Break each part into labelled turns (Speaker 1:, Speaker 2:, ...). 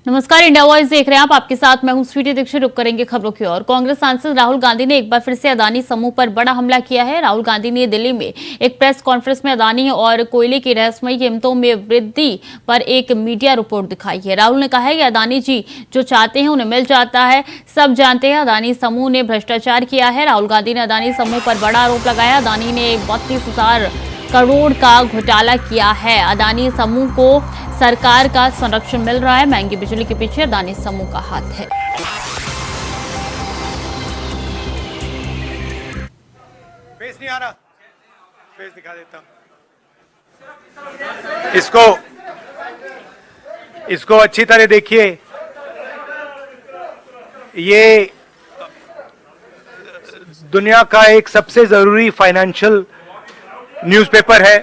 Speaker 1: नमस्कार, India voice देख रहे हैं आप। आपके साथ मैं हूं स्वीटी दीक्षित। रुक करेंगे खबरों की ओर। कांग्रेस सांसद राहुल गांधी ने एक बार फिर से अदानी समूह पर बड़ा हमला किया है। राहुल गांधी ने दिल्ली में एक प्रेस कॉन्फ्रेंस में अदानी और कोयले की रहस्यमयी कीमतों में वृद्धि पर एक मीडिया रिपोर्ट दिखाई है। राहुल ने कहा है कि अदानी जी जो चाहते हैं उन्हें मिल जाता है। सब जानते हैं अदानी समूह ने भ्रष्टाचार किया है। राहुल गांधी ने अदानी समूह पर बड़ा आरोप लगाया। अदानी ने 32,000 करोड़ का घोटाला किया है। अदानी समूह को सरकार का संरक्षण मिल रहा है। महंगी बिजली के पीछे अदानी समूह का हाथ है।
Speaker 2: फेस नहीं आ रहा, फेस दिखा देता हूं। इसको अच्छी तरह देखिए। ये दुनिया का एक सबसे जरूरी फाइनेंशियल न्यूज़पेपर है,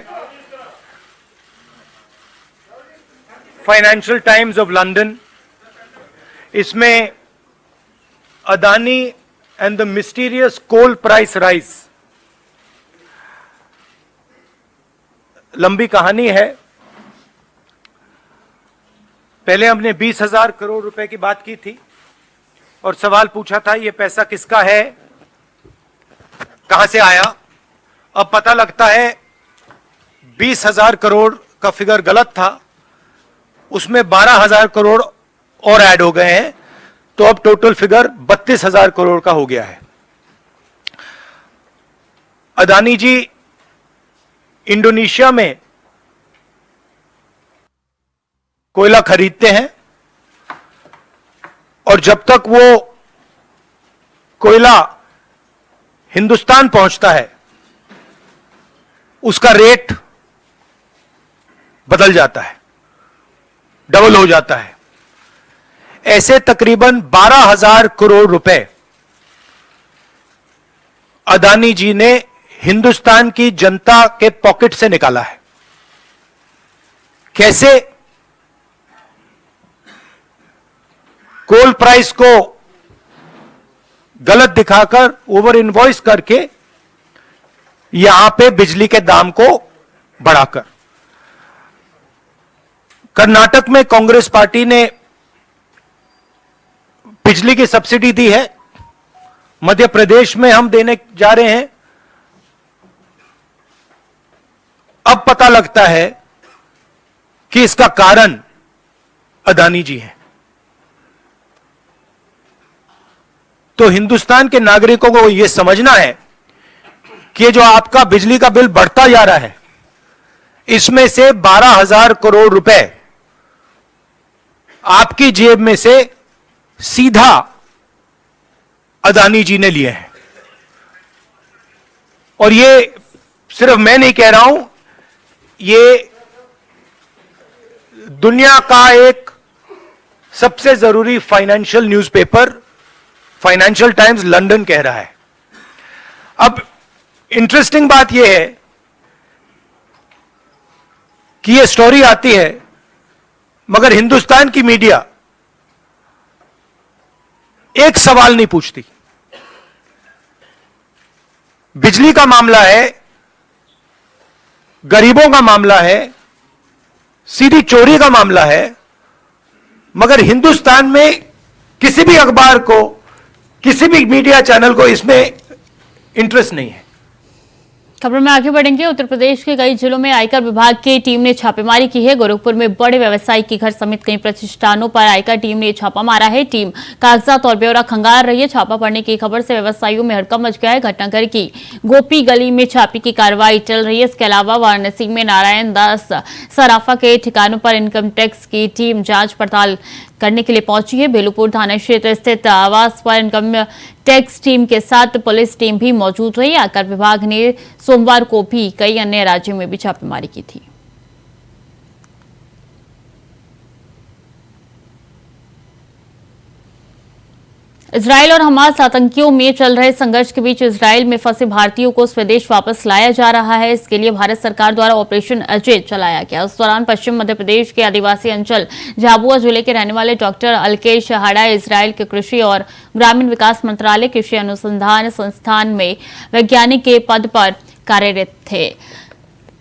Speaker 2: फाइनेंशियल टाइम्स ऑफ लंदन। इसमें Adani and the mysterious coal price rise, लंबी कहानी है। पहले हमने 20,000 करोड़ रुपए की बात की थी और सवाल पूछा था ये पैसा किसका है, कहां से आया। अब पता लगता है 20,000 करोड़ का फिगर गलत था, उसमें 12,000 करोड़ और ऐड हो गए हैं, तो अब टोटल फिगर 32,000 करोड़ का हो गया है। अदानी जी इंडोनेशिया में कोयला खरीदते हैं और जब तक वो कोयला हिंदुस्तान पहुंचता है उसका रेट बदल जाता है, डबल हो जाता है। ऐसे तकरीबन 12,000 करोड़ रुपए अदानी जी ने हिंदुस्तान की जनता के पॉकेट से निकाला है। कैसे? कोल प्राइस को गलत दिखाकर, ओवर इनवॉइस करके, यहां पे बिजली के दाम को बढ़ाकर। कर्नाटक में कांग्रेस पार्टी ने बिजली की सब्सिडी दी है, मध्य प्रदेश में हम देने जा रहे हैं। अब पता लगता है कि इसका कारण अदानी जी हैं। तो हिंदुस्तान के नागरिकों को यह समझना है कि जो आपका बिजली का बिल बढ़ता जा रहा है, इसमें से 12,000 करोड़ रुपए आपकी जेब में से सीधा अदानी जी ने लिए हैं। और ये सिर्फ मैं नहीं कह रहा हूं, ये दुनिया का एक सबसे जरूरी financial newspaper financial times London कह रहा है। अब इंटरेस्टिंग बात यह है कि यह स्टोरी आती है, मगर हिंदुस्तान की मीडिया एक सवाल नहीं पूछती। बिजली का मामला है, गरीबों का मामला है, सीधी चोरी का मामला है, मगर हिंदुस्तान में किसी भी अखबार को, किसी भी मीडिया चैनल को इसमें इंटरेस्ट नहीं है।
Speaker 1: खबर में आगे बढ़ेंगे। उत्तर प्रदेश के कई जिलों में आयकर विभाग की टीम ने छापेमारी की है। गोरखपुर में बड़े व्यवसायी के घर समेत कई प्रतिष्ठानों पर आयकर टीम ने छापा मारा है। टीम कागजात और ब्यौरा खंगाल रही है। छापा पड़ने की खबर से व्यवसायियों में हड़कंप मच गया है। घटनाघर की गोपी गली में छापे की कार्रवाई चल रही है। इसके अलावा वाराणसी में नारायण दास सराफा के ठिकानों पर इनकम टैक्स की टीम जांच पड़ताल करने के लिए पहुंची है। बेलूपुर थाना क्षेत्र स्थित आवास पर इनकम टैक्स टीम के साथ पुलिस टीम भी मौजूद रही। आयकर विभाग ने सोमवार को भी कई अन्य राज्यों में भी छापेमारी की थी। इजरायल और हमास आतंकियों में चल रहे संघर्ष के बीच इजरायल में फंसे भारतीयों को स्वदेश वापस लाया जा रहा है। इसके लिए भारत सरकार द्वारा ऑपरेशन अजय चलाया गया। उस दौरान पश्चिम मध्य प्रदेश के आदिवासी अंचल झाबुआ जिले के रहने वाले डॉक्टर अलकेश हाड़ा इजरायल के कृषि और ग्रामीण विकास मंत्रालय कृषि अनुसंधान संस्थान में वैज्ञानिक के पद पर कार्यरत थे।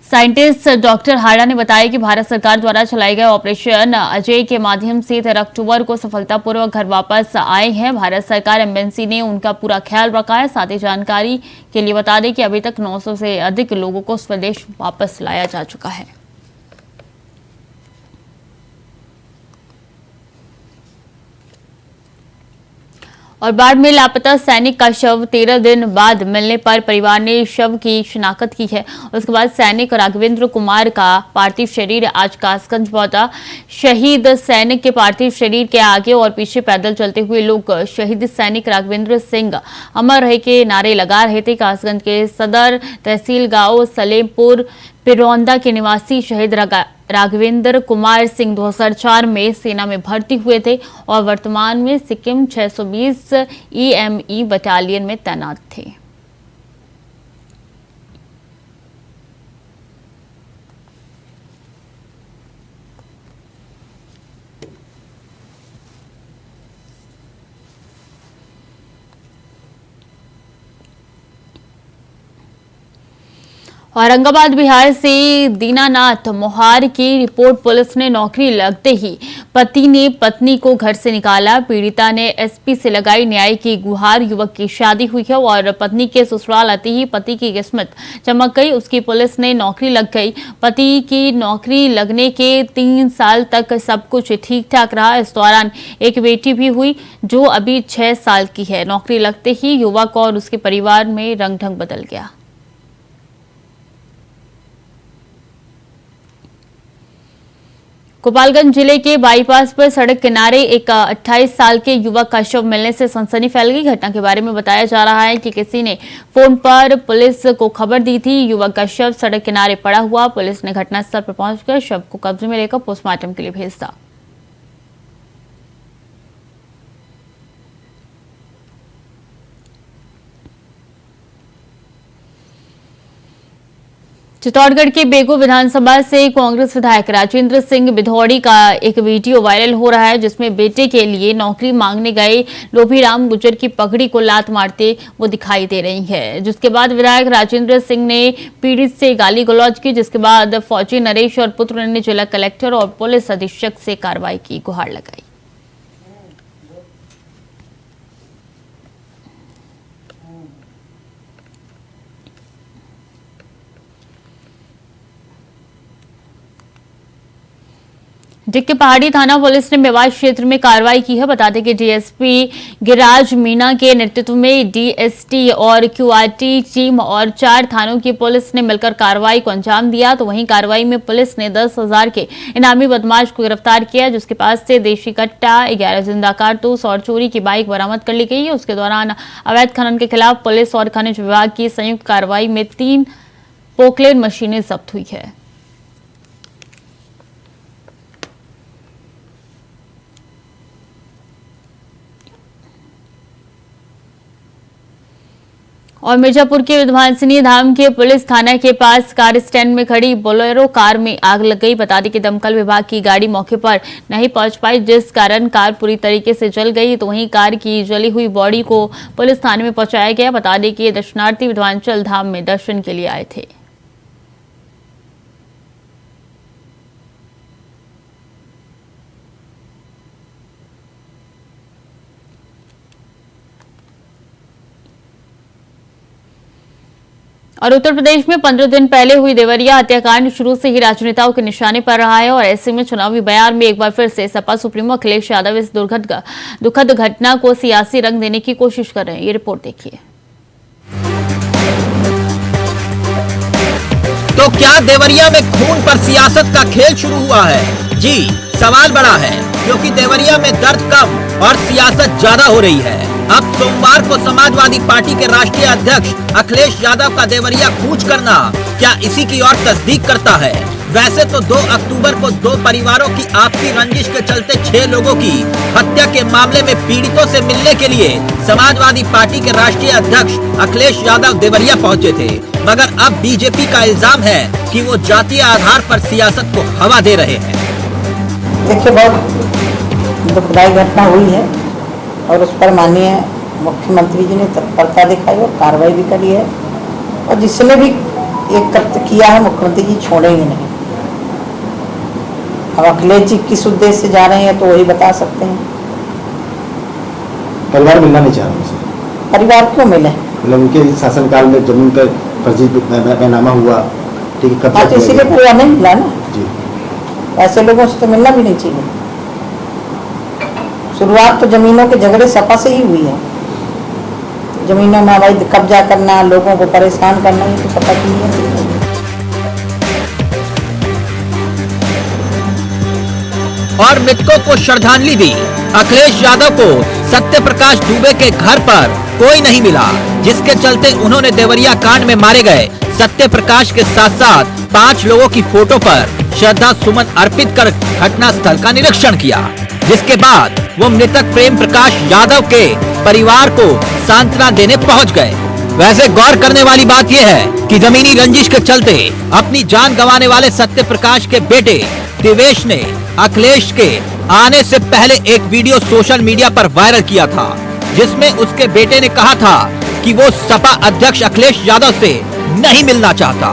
Speaker 1: साइंटिस्ट डॉक्टर हाड़ा ने बताया कि भारत सरकार द्वारा चलाए गए ऑपरेशन अजय के माध्यम से 13 अक्टूबर को सफलतापूर्वक घर वापस आए हैं। भारत सरकार एम्बेसी ने उनका पूरा ख्याल रखा है। साथ ही जानकारी के लिए बता दें कि अभी तक 900 से अधिक लोगों को स्वदेश वापस लाया जा चुका है। और बाढ़ में लापता सैनिक का शव 13 दिन बाद मिलने पर परिवार ने शव की शिनाख्त की है। उसके बाद सैनिक राघवेंद्र कुमार का पार्थिव शरीर आज कासगंज पहुंचा। शहीद सैनिक के पार्थिव शरीर के आगे और पीछे पैदल चलते हुए लोग शहीद सैनिक राघवेंद्र सिंह अमर रहे के नारे लगा रहे थे। कासगंज के सदर तहसील गांव सलेमपुर पिरौंदा के निवासी शहीद राघवेंद्र कुमार सिंह 2004 में सेना में भर्ती हुए थे और वर्तमान में सिक्किम 620 EME बटालियन में तैनात थे। औरंगाबाद बिहार से दीनानाथ मोहार की रिपोर्ट। पुलिस ने नौकरी लगते ही पति ने पत्नी को घर से निकाला। पीड़िता ने SP से लगाई न्याय की गुहार। युवक की शादी हुई है और पत्नी के ससुराल आते ही पति की किस्मत चमक गई। उसकी पुलिस ने नौकरी लग गई। पति की नौकरी लगने के 3 साल तक सब कुछ ठीक ठाक रहा। इस दौरान एक बेटी भी हुई जो अभी 6 साल की है। नौकरी लगते ही युवक और उसके परिवार में रंग ढंग बदल गया। गोपालगंज जिले के बाईपास पर सड़क किनारे एक 28 साल के युवक का शव मिलने से सनसनी फैल गई। घटना के बारे में बताया जा रहा है कि किसी ने फोन पर पुलिस को खबर दी थी। युवक का शव सड़क किनारे पड़ा हुआ। पुलिस ने घटनास्थल पर पहुंचकर शव को कब्जे में लेकर पोस्टमार्टम के लिए भेजा। चित्तौड़गढ़ के बेगू विधानसभा से कांग्रेस विधायक राजेंद्र सिंह बिधौड़ी का एक वीडियो वायरल हो रहा है, जिसमें बेटे के लिए नौकरी मांगने गए लोभीराम गुर्जर की पगड़ी को लात मारते वो दिखाई दे रही है। जिसके बाद विधायक राजेंद्र सिंह ने पीड़ित से गाली गलौज की। जिसके बाद फौजी नरेश और पुत्र ने जिला कलेक्टर और पुलिस अधीक्षक से कार्रवाई की गुहार लगाई। जिक्के पहाड़ी थाना पुलिस ने मेवाड़ क्षेत्र में कार्रवाई की है। बता दें कि DSP गिरिराज मीणा के नेतृत्व में DST और QRT टीम और 4 थानों की पुलिस ने मिलकर कार्रवाई को अंजाम दिया। तो वहीं कार्रवाई में पुलिस ने 10,000 के इनामी बदमाश को गिरफ्तार किया, जिसके पास से देशी कट्टा, 11 जिंदा कारतूस और चोरी की बाइक बरामद कर ली गई है। उसके दौरान अवैध खनन के खिलाफ पुलिस और खनिज विभाग की संयुक्त कार्रवाई में 3 पोकलेन मशीनें जब्त हुई है। और मिर्जापुर के विध्वंसनी धाम के पुलिस थाना के पास कार स्टैंड में खड़ी बोलेरो कार में आग लग गई। बता दें कि दमकल विभाग की गाड़ी मौके पर नहीं पहुंच पाई, जिस कारण कार पूरी तरीके से जल गई। तो वहीं कार की जली हुई बॉडी को पुलिस थाने में पहुंचाया गया। बता दें कि ये दर्शनार्थी विंध्याचल धाम में दर्शन के लिए आए थे। और उत्तर प्रदेश में 15 दिन पहले हुई देवरिया हत्याकांड शुरू से ही राजनेताओं के निशाने पर रहा है और ऐसे में चुनावी बयान में एक बार फिर से सपा सुप्रीमो अखिलेश यादव इस दुखद घटना को सियासी रंग देने की कोशिश कर रहे हैं। ये रिपोर्ट देखिए।
Speaker 3: तो क्या देवरिया में खून पर सियासत का खेल शुरू हुआ है? जी, सवाल बड़ा है, क्योंकि देवरिया में दर्द कम और सियासत ज्यादा हो रही है। अब सोमवार को समाजवादी पार्टी के राष्ट्रीय अध्यक्ष अखिलेश यादव का देवरिया कूच करना क्या इसी की और तस्दीक करता है? वैसे तो 2 अक्टूबर को 2 परिवारों की आपसी रंजिश के चलते 6 लोगों की हत्या के मामले में पीड़ितों से मिलने के लिए समाजवादी पार्टी के राष्ट्रीय अध्यक्ष अखिलेश यादव देवरिया पहुंचे थे, मगर अब बीजेपी का इल्जाम है कि वो जातीय आधार पर सियासत को हवा दे रहे हैं।
Speaker 4: देखिए, बहुत दुखदायी घटना हुई है और उस पर माननीय मुख्यमंत्री जी ने तत्परता दिखाई और कार्रवाई भी करी है। और जिसने भी एक कृत्य किया है, मुख्यमंत्री जी छोड़ेंगे नहीं। अब अखिलेश जी किस उद्देश्य से जा रहे हैं तो वही बता सकते हैं।
Speaker 5: परिवार मिलना नहीं चाह रहे।
Speaker 4: परिवार क्यों मिले?
Speaker 5: मतलब उनके शासनकाल में जमीन पर फर्जी बैनामा हुआ, ठीक है,
Speaker 4: हाँ, तो इसीलिए परिवार नहीं मिला ना
Speaker 5: जी।
Speaker 4: ऐसे लोगों से तो मिलना भी नहीं चाहिए। शुरुआत तो जमीनों के झगड़े सपा से ही हुई है। जमीनों में अवैध कब्जा करना, लोगों को परेशान करना, ये तो सपा की है।
Speaker 3: और मृतकों को श्रद्धांजलि दी। अखिलेश यादव को सत्य प्रकाश दुबे के घर पर कोई नहीं मिला, जिसके चलते उन्होंने देवरिया कांड में मारे गए सत्य प्रकाश के साथ साथ 5 लोगों की फोटो पर श्रद्धा सुमन अर्पित कर घटना स्थल का निरीक्षण किया, जिसके बाद वो मृतक प्रेम प्रकाश यादव के परिवार को सांत्वना देने पहुंच गए। वैसे गौर करने वाली बात यह है कि जमीनी रंजिश के चलते अपनी जान गंवाने वाले सत्य प्रकाश के बेटे दिवेश ने अखिलेश के आने से पहले एक वीडियो सोशल मीडिया पर वायरल किया था, जिसमें उसके बेटे ने कहा था कि वो सपा अध्यक्ष अखिलेश यादव से नहीं मिलना चाहता।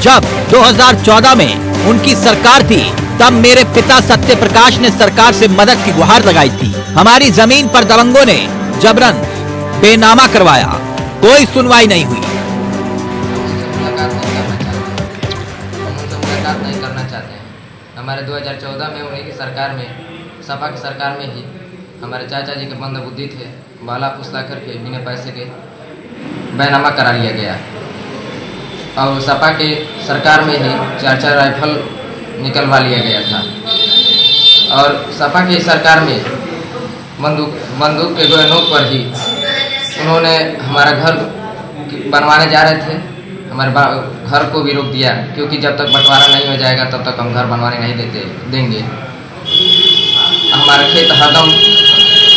Speaker 3: जब 2014 में उनकी सरकार थी, तब मेरे पिता सत्य प्रकाश ने सरकार से मदद की गुहार लगाई थी। हमारी जमीन पर दबंगों ने जबरन बेनामा करवाया, कोई सुनवाई नहीं हुई।
Speaker 6: मुलाकात नहीं करना चाहते हैं। हमारे 2014 में उन्हीं की सरकार में, सपा की सरकार में ही हमारे चाचा जी के मंद बुद्धि थे, बाला फुसला करके बिना पैसे के बैनामा करा लिया गया। और सपा के सरकार में ही 4-4 राइफल निकलवा लिया गया था। और सपा की सरकार में बंदूक के नोक पर ही उन्होंने हमारा घर बनवाने जा रहे थे, हमारे घर को भी रोक दिया, क्योंकि जब तक बंटवारा नहीं हो जाएगा तब तक हम घर बनवाने नहीं देंगे। हमारा खेत हरदम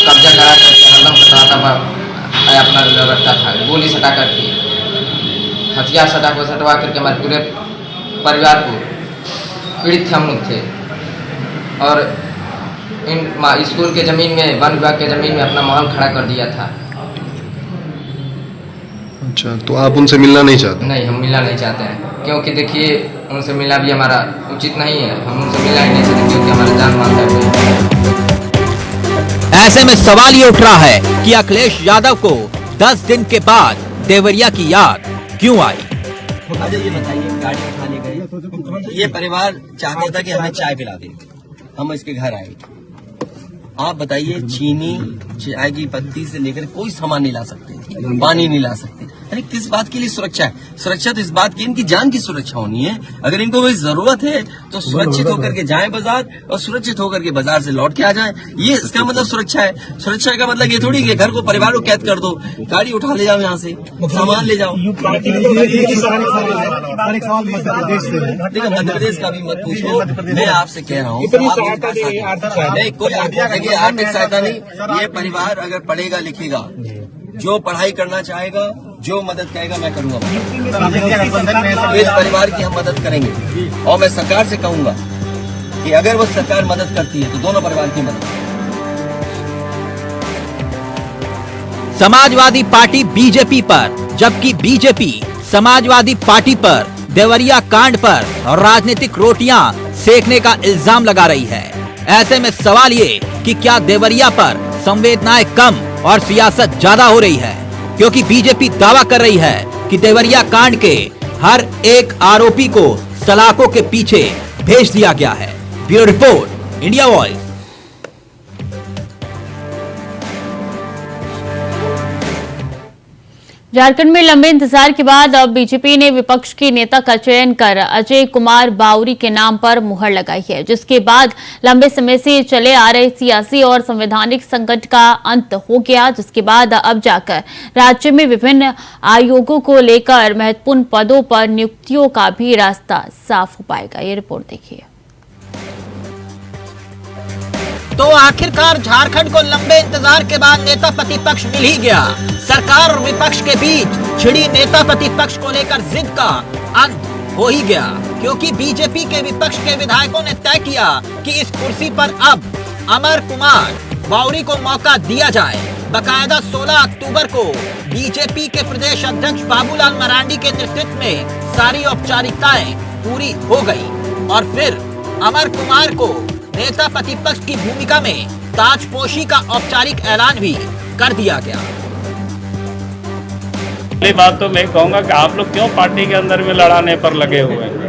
Speaker 6: कब्जा करा करके हरदम कटाता अपना रखता था, गोली सटा करके, हथियार सटवा करके हमारे पूरे परिवार को पीड़ित हम लोग थे। और इन स्कूल के ज़मीन में, वन विभाग के ज़मीन में अपना महल खड़ा कर दिया था।
Speaker 7: अच्छा, तो आप उनसे मिलना नहीं चाहते?
Speaker 6: नहीं, हम मिलना नहीं चाहते हैं, क्योंकि देखिए उनसे मिलना भी हमारा उचित नहीं है। हम उनसे मिलना ही नहीं चाहते, क्योंकि हमारा जान माल है।
Speaker 3: ऐसे में सवाल ये उठ रहा है कि अखिलेश यादव को 10 दिन के बाद देवरिया की याद क्यों आई?
Speaker 8: मुझे ये बताइए, गाड़ी उठाने गए, ये परिवार चाहता था कि हमें चाय पिला दे, हम इसके घर आए। आप बताइए, चीनी, चाय की पत्ती से लेकर कोई सामान नहीं ला सकते, पानी नहीं ला सकते। अरे किस बात के लिए सुरक्षा है? सुरक्षा तो इस बात की, इनकी जान की सुरक्षा होनी है। अगर इनको कोई जरूरत है तो सुरक्षित होकर के जाएं बाजार, और सुरक्षित होकर के बाजार से लौट के आ जाएं। ये इसका मतलब सुरक्षा है। सुरक्षा का मतलब ये थोड़ी कि घर को, परिवार को कैद कर दो, गाड़ी उठा ले जाओ, यहाँ से सामान ले जाओ। देखो, मध्य प्रदेश का भी मत पूछो, मैं आपसे कह रहा हूँ, नहीं कोई आर्थिक सहायता नहीं। ये परिवार अगर पढ़ेगा लिखेगा, जो पढ़ाई करना चाहेगा, जो मदद कहेगा, मैं करूंगा। इस परिवार की हम मदद करेंगे, और मैं सरकार से कहूंगा कि अगर वो सरकार मदद करती है तो दोनों परिवार की मदद।
Speaker 3: समाजवादी पार्टी बीजेपी पर, जबकि बीजेपी समाजवादी पार्टी पर देवरिया कांड पर राजनीतिक रोटियां सेकने का इल्जाम लगा रही है। ऐसे में सवाल ये कि क्या देवरिया पर संवेदनाएं कम और सियासत ज्यादा हो रही है? क्योंकि बीजेपी दावा कर रही है कि देवरिया कांड के हर एक आरोपी को सलाखों के पीछे भेज दिया गया है। Bureau report, India voice.
Speaker 1: Jharkhand में लंबे इंतजार के बाद अब बीजेपी ने विपक्ष के नेता का चयन कर अजय कुमार बावरी के नाम पर मुहर लगाई है, जिसके बाद लंबे समय से चले आ रहे सियासी और संवैधानिक संकट का अंत हो गया, जिसके बाद अब जाकर राज्य में विभिन्न आयोगों को लेकर महत्वपूर्ण पदों पर नियुक्तियों का भी रास्ता साफ हो पाएगा। ये रिपोर्ट देखिए।
Speaker 3: तो आखिरकार झारखंड को लंबे इंतजार के बाद नेता प्रतिपक्ष मिल ही गया। सरकार और विपक्ष के बीच छिड़ी नेता प्रतिपक्ष को लेकर जिद का अंत हो ही गया, क्योंकि बीजेपी के विपक्ष के विधायकों ने तय किया कि इस कुर्सी पर अब अमर कुमार बावरी को मौका दिया जाए। बकायदा 16 अक्टूबर को बीजेपी के प्रदेश अध्यक्ष बाबूलाल मरांडी के नेतृत्व में सारी औपचारिकताएं पूरी हो गई और फिर अमर कुमार को नेता प्रतिपक्ष की भूमिका में ताजपोशी का औपचारिक ऐलान भी कर दिया गया।
Speaker 9: पहली बात तो मैं कहूंगा कि आप लोग क्यों पार्टी के अंदर में लड़ाने पर लगे हुए हैं?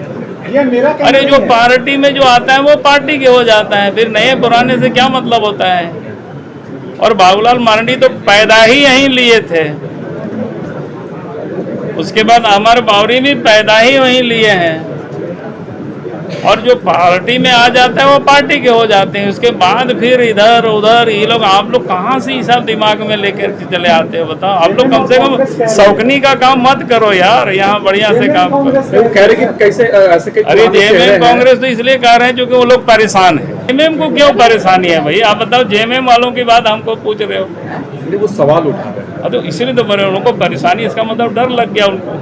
Speaker 9: अरे जो पार्टी में जो आता है वो पार्टी के हो जाता है, फिर नए पुराने से क्या मतलब होता है? और बाबूलाल मरांडी तो पैदा ही यहीं लिए थे, उसके बाद अमर बावरी भी पैदा ही वहीं लिए हैं, और जो पार्टी में आ जाता है वो पार्टी के हो जाते हैं। उसके बाद फिर इधर उधर ये लोग, आप लोग कहाँ से ये सब दिमाग में लेकर के चले आते हो? बताओ, आप लोग कम से कम शौकनी का काम मत करो यार, यहाँ बढ़िया से काम करो।
Speaker 10: कह रहे कि कैसे ऐसे
Speaker 9: अरे जेएमएम कांग्रेस तो इसलिए कह रहे हैं क्योंकि वो लोग परेशान है। जेएमएम को क्यों परेशानी है भाई? आप बताओ, जेएमएम वालों की बात हमको पूछ रहे हो?
Speaker 10: वो सवाल उठा रहे हैं,
Speaker 9: तो इसीलिए तो बने उनको परेशानी, इसका मतलब डर लग गया उनको,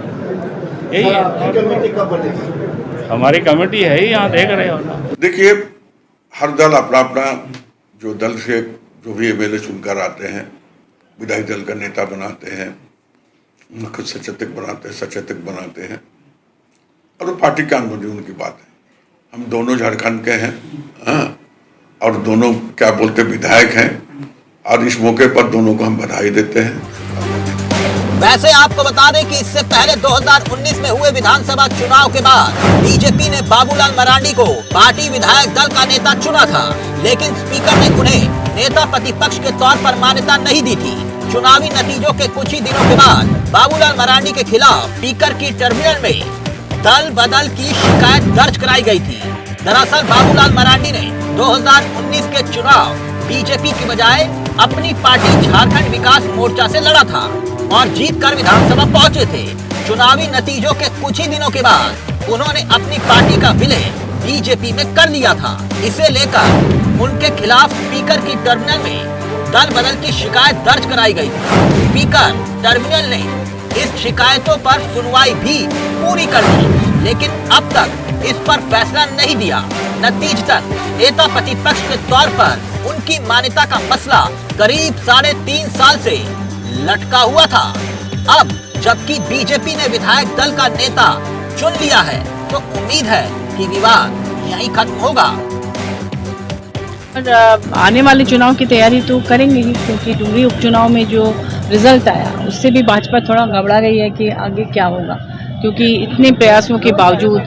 Speaker 9: यही है। हमारी कमेटी है ही यहाँ, देख रहे हो ना।
Speaker 11: देखिए, हर दल अपना अपना जो दल से जो भी एमएलए चुनकर आते हैं, विधायक दल का नेता बनाते हैं, खुद सचेतक बनाते हैं और वो पार्टी के आंदोलन उनकी बात है। हम दोनों झारखंड के हैं, हाँ, और दोनों क्या बोलते विधायक हैं, और इस मौके पर दोनों को हम बधाई देते हैं।
Speaker 3: वैसे आपको बता दें कि इससे पहले 2019 में हुए विधानसभा चुनाव के बाद बीजेपी ने बाबूलाल मरांडी को पार्टी विधायक दल का नेता चुना था, लेकिन स्पीकर ने उन्हें नेता प्रतिपक्ष के तौर पर मान्यता नहीं दी थी। चुनावी नतीजों के कुछ ही दिनों के बाद बाबूलाल मरांडी के खिलाफ स्पीकर की ट्रिब्यूनल में दल बदल की शिकायत दर्ज कराई गई थी। दरअसल बाबूलाल मरांडी ने 2019 के चुनाव बीजेपी की बजाय अपनी पार्टी झारखंड विकास मोर्चा से लड़ा था और जीतकर विधानसभा पहुंचे थे। चुनावी नतीजों के कुछ ही दिनों के बाद उन्होंने अपनी पार्टी का विलय बीजेपी में कर लिया था। इसे लेकर उनके खिलाफ स्पीकर की ट्रिब्यूनल में दल बदल की शिकायत दर्ज कराई गई थी। स्पीकर ट्रिब्यूनल ने इस शिकायतों पर सुनवाई भी पूरी कर ली, लेकिन अब तक इस पर फैसला नहीं दिया। नतीजतन नेता प्रतिपक्ष के तौर पर उनकी मान्यता का मसला करीब 3.5 साल से लटका हुआ था। अब जबकि बीजेपी ने विधायक दल का नेता चुन लिया है, तो उम्मीद है कि विवाद यहीं खत्म होगा।
Speaker 12: आने वाले चुनाव की तैयारी तो करेंगे ही, क्योंकि डुमरी उपचुनाव में जो रिजल्ट आया उससे भी भाजपा थोड़ा घबरा गई है कि आगे क्या होगा, क्योंकि इतने प्रयासों के बावजूद,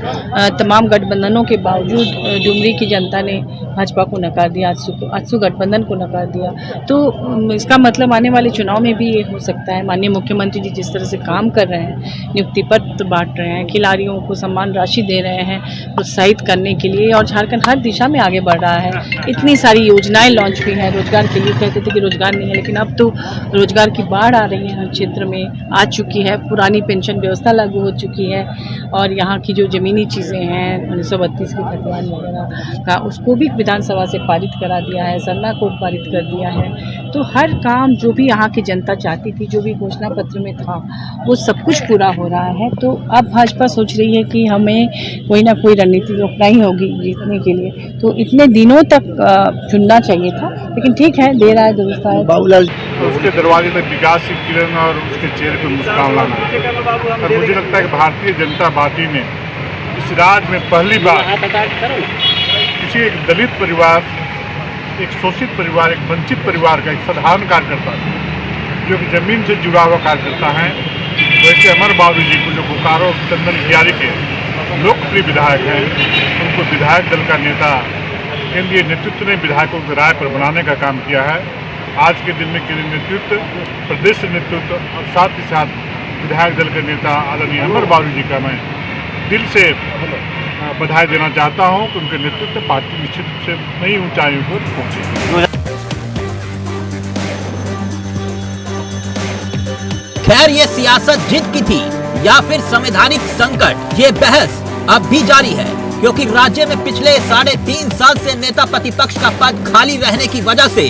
Speaker 12: तमाम गठबंधनों के बावजूद डुमरी की जनता ने भाजपा को नकार दिया, आजसू गठबंधन को नकार दिया। तो इसका मतलब आने वाले चुनाव में भी ये हो सकता है। माननीय मुख्यमंत्री जी जिस तरह से काम कर रहे हैं, नियुक्ति पत्र बांट रहे हैं, खिलाड़ियों को सम्मान राशि दे रहे हैं प्रोत्साहित करने के लिए, और झारखंड हर दिशा में आगे बढ़ रहा है। इतनी सारी योजनाएं लॉन्च भी हैं रोजगार के लिए। कहते थे कि रोजगार नहीं है, लेकिन अब तो रोजगार की बाढ़ आ रही है, हर क्षेत्र में आ चुकी है। पुरानी पेंशन व्यवस्था लागू हो चुकी है, और यहाँ की जो ज़मीनी चीज़ें हैं 1932 की खतवान वगैरह का, उसको भी विधानसभा से पारित करा दिया है, सरना कोड पारित कर दिया है। तो हर काम जो भी यहाँ की जनता चाहती थी, जो भी घोषणा पत्र में था, वो सब कुछ पूरा हो रहा है। तो अब भाजपा सोच रही है कि हमें कोई ना कोई रणनीति अपनानी होगी जीतने के लिए। तो इतने दिनों तक चुनना चाहिए था, लेकिन ठीक है, दे रहा है, दुरुस्त है।
Speaker 10: बाबूलाल उसके दरवाजे तक विकास की किरण और उसके चेहरे पर मुस्कान लाना, और मुझे लगता है कि भारतीय जनता पार्टी ने इस राज्य में पहली बार किसी एक दलित परिवार, एक शोषित परिवार, एक वंचित परिवार का एक साधारण कार्यकर्ता जो कि जमीन से जुड़ा हुआ कार्यकर्ता है, वैसे अमर बावरी जी को, जो बोकारो चंदन कियारी के लोकप्रिय विधायक हैं, उनको विधायक दल का नेता केंद्रीय नेतृत्व ने विधायकों की राय पर बनाने का काम किया है। आज के दिन में केंद्रीय नेतृत्व, प्रदेश नेतृत्व और साथ ही साथ विधायक दल के नेता आदरणीय अमर बावरी जी का मैं दिल से बधाई देना चाहता हूं कि उनके नेतृत्व पार्टी निश्चित रूप से नई ऊंचाइयों पर पहुंचे।
Speaker 3: खैर, ये सियासत जीत की थी या फिर संवैधानिक संकट, ये बहस अब भी जारी है, क्योंकि राज्य में पिछले 3.5 साल से नेता प्रतिपक्ष का पद खाली रहने की वजह से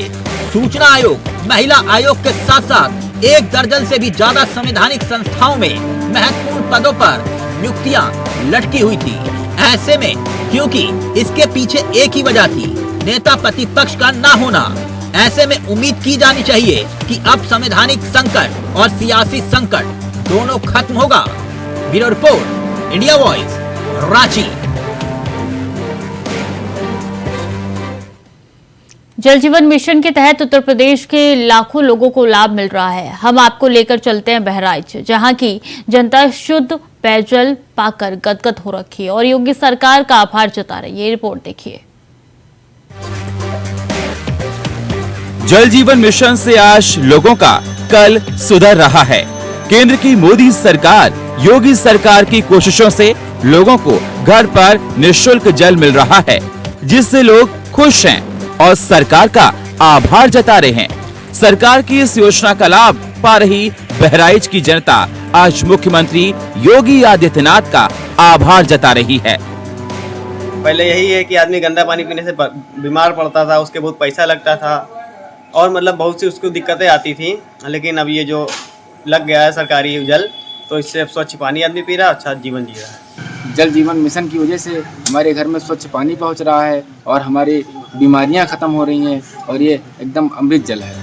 Speaker 3: सूचना आयोग, महिला आयोग के साथ साथ 1 दर्जन से भी ज्यादा संवैधानिक संस्थाओं में महत्वपूर्ण पदों पर नियुक्तियां लटकी हुई थी। ऐसे में क्योंकि इसके पीछे एक ही वजह थी, नेता प्रतिपक्ष का ना होना, ऐसे में उम्मीद की जानी चाहिए कि अब संवैधानिक संकट और सियासी संकट दोनों खत्म होगा। Bureau report, India voice, Ranchi.
Speaker 1: जल जीवन मिशन के तहत उत्तर प्रदेश के लाखों लोगों को लाभ मिल रहा है। हम आपको लेकर चलते हैं बहराइच, जहां की जनता शुद्ध पेयजल पाकर गदगद हो रखी है और योगी सरकार का आभार जता रही है। ये रिपोर्ट देखिए।
Speaker 13: जल जीवन मिशन से आज लोगों का कल सुधर रहा है। केंद्र की मोदी सरकार, योगी सरकार की कोशिशों से लोगों को घर पर निःशुल्क जल मिल रहा है, जिससे लोग खुश हैं और सरकार का आभार जता रहे हैं। सरकार की इस योजना का लाभ पा रही बहराइच की जनता आज मुख्यमंत्री योगी आदित्यनाथ का आभार जता रही है।
Speaker 8: पहले यही है कि आदमी गंदा पानी पीने से बीमार पड़ता था, उसके बहुत पैसा लगता था और मतलब बहुत सी उसको दिक्कतें आती थी। लेकिन अब ये जो लग गया है सरकारी जल, तो इससे अब स्वच्छ पानी आदमी पी रहा है, अच्छा जीवन जी रहा है।
Speaker 14: जल जीवन मिशन की वजह से हमारे घर में स्वच्छ पानी पहुंच रहा है और हमारी बीमारियां खत्म हो रही हैं और ये एकदम अमृत जल है।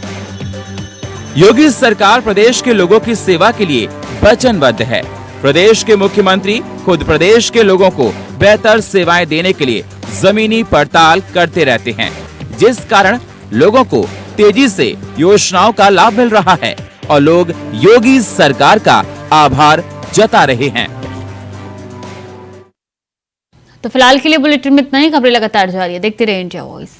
Speaker 13: योगी सरकार प्रदेश के लोगों की सेवा के लिए वचनबद्ध है। प्रदेश के मुख्यमंत्री खुद प्रदेश के लोगों को बेहतर सेवाएं देने के लिए जमीनी पड़ताल करते रहते हैं, जिस कारण लोगों को तेजी से योजनाओं का लाभ मिल रहा है और लोग योगी सरकार का आभार जता रहे हैं।
Speaker 1: तो फिलहाल के लिए बुलेटिन में इतना ही। खबरें लगातार जारी है, देखते रहिए इंडिया वॉइस।